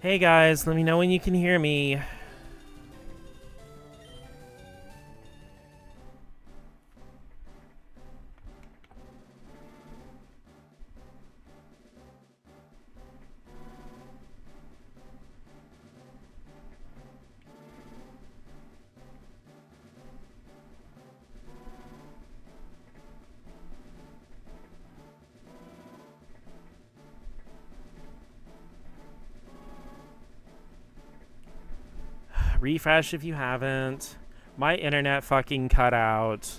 Hey guys, let me know when you can hear me. Refresh if you haven't. My internet fucking cut out.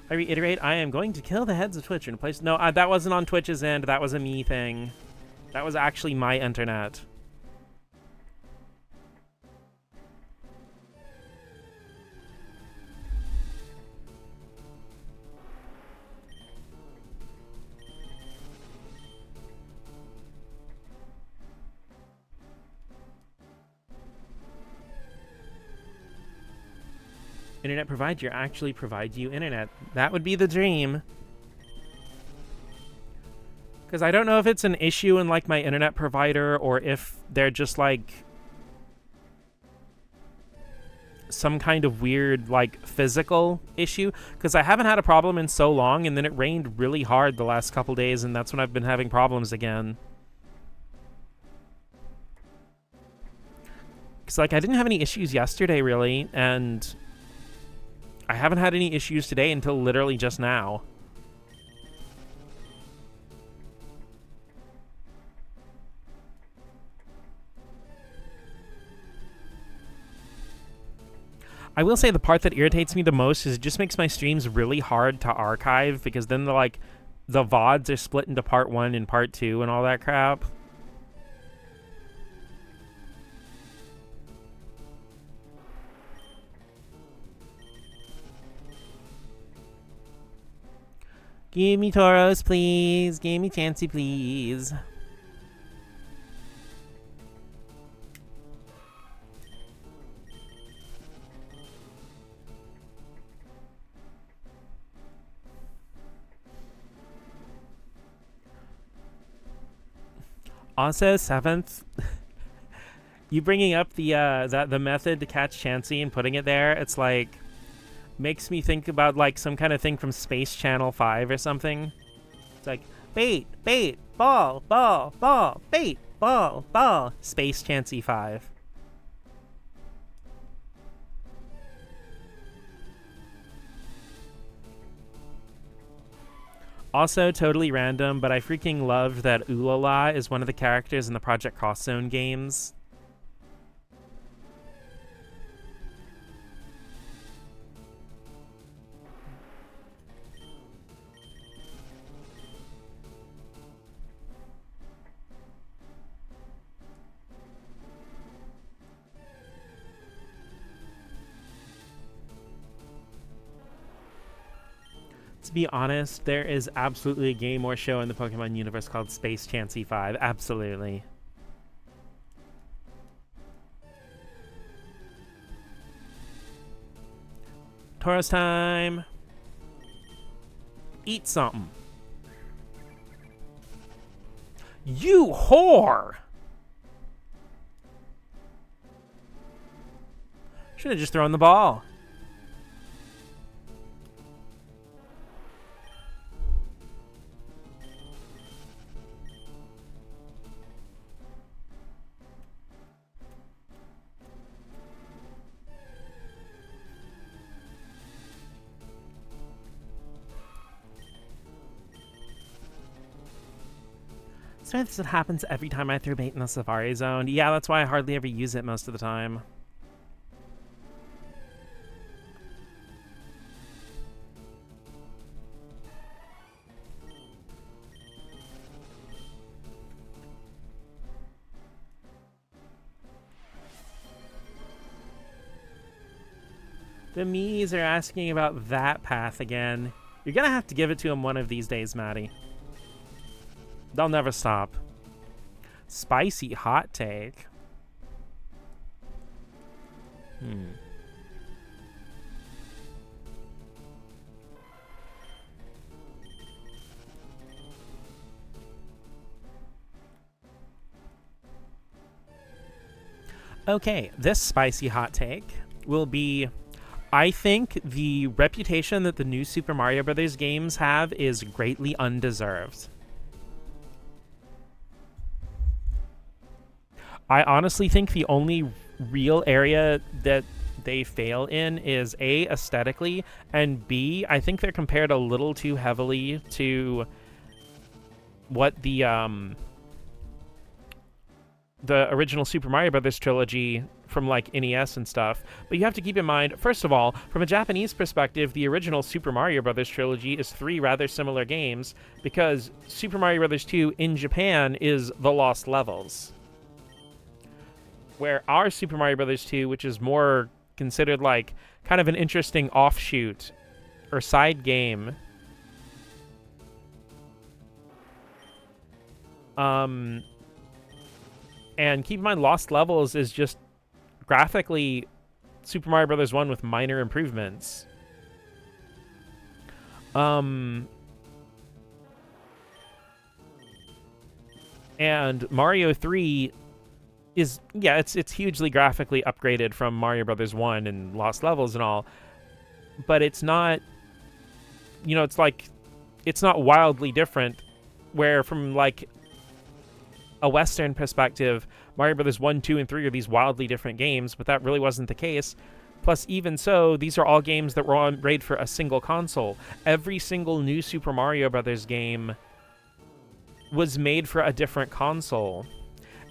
I reiterate, I am going to kill the heads of Twitch in a place. No, that wasn't on Twitch's end. That was a me thing. That was actually my internet. Internet provider actually provide you internet. That would be the dream. Because I don't know if it's an issue in like my internet provider or if they're just like some kind of weird like physical issue. Because I haven't had a problem in so long, and then it rained really hard the last couple days, and that's when I've been having problems again. Because like I didn't have any issues yesterday really, and I haven't had any issues today until literally just now. I will say the part that irritates me the most is it just makes my streams really hard to archive, because then the VODs are split into part 1 and part 2 and all that crap. Give me Tauros, please. Give me Chansey, please. Also, 7th, you bringing up the method to catch Chansey and putting it there, it's like makes me think about like some kind of thing from Space Channel 5 or something. It's like bait, bait, ball, ball, ball, bait, ball, ball, Space Chansey 5. Also, totally random, but I freaking loved that Ulala is one of the characters in the Project Cross Zone games. To be honest, there is absolutely a game or show in the Pokemon universe called Space Chansey 5. Absolutely. Tauros time! Eat something. You whore! Should have just thrown the ball. So this happens every time I throw bait in the Safari Zone. Yeah, that's why I hardly ever use it most of the time. The Mies are asking about that path again. You're gonna have to give it to them one of these days, Maddie. They'll never stop. Spicy hot take. Okay, this spicy hot take will be, I think the reputation that the new Super Mario Brothers games have is greatly undeserved. I honestly think the only real area that they fail in is A, aesthetically, and B, I think they're compared a little too heavily to what the original Super Mario Brothers trilogy from like NES and stuff. But you have to keep in mind, first of all, from a Japanese perspective, the original Super Mario Brothers trilogy is 3 rather similar games, because Super Mario Brothers 2 in Japan is The Lost Levels, where our Super Mario Brothers 2, which is more considered like kind of an interesting offshoot or side game, and keep in mind, Lost Levels is just graphically Super Mario Brothers 1 with minor improvements. And Mario 3 is, yeah, it's hugely graphically upgraded from Mario Brothers 1 and Lost Levels and all, but it's not, you know, it's not wildly different, where from like a Western perspective, Mario Brothers 1, 2, and 3 are these wildly different games, but that really wasn't the case. Plus, even so, these are all games that were made for a single console. Every single new Super Mario Brothers game was made for a different console.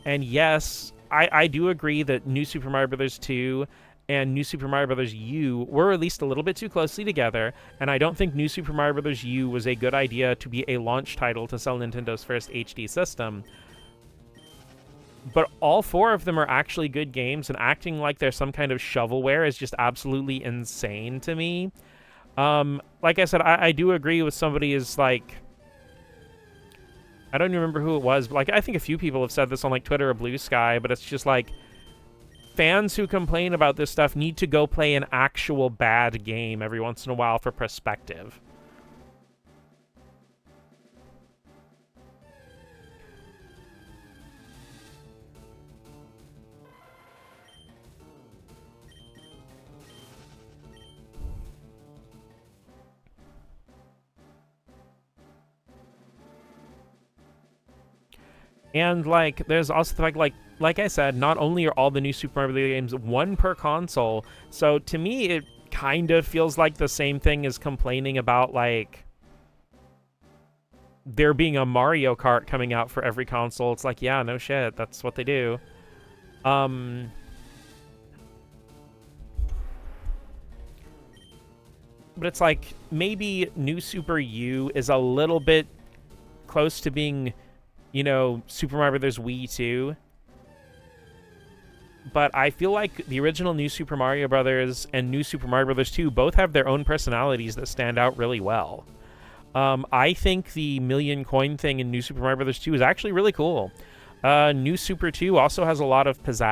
And yes, I do agree that New Super Mario Brothers 2 and New Super Mario Brothers U were released a little bit too closely together, and I don't think New Super Mario Brothers U was a good idea to be a launch title to sell Nintendo's first HD system. But all 4 of them are actually good games, and acting like they're some kind of shovelware is just absolutely insane to me. Like I said, I do agree with somebody is like, I don't even remember who it was, but like I think a few people have said this on like Twitter or Blue Sky, but it's just like, fans who complain about this stuff need to go play an actual bad game every once in a while for perspective. And like, there's also the fact, like I said, not only are all the new Super Mario games 1 per console, so to me it kind of feels like the same thing as complaining about like there being a Mario Kart coming out for every console. It's like, yeah, no shit, that's what they do. But it's like, maybe New Super U is a little bit close to being, you know, Super Mario Brothers Wii 2. But I feel like the original New Super Mario Brothers and New Super Mario Brothers 2 both have their own personalities that stand out really well. I think the million coin thing in New Super Mario Brothers 2 is actually really cool. New Super 2 also has a lot of pizzazz.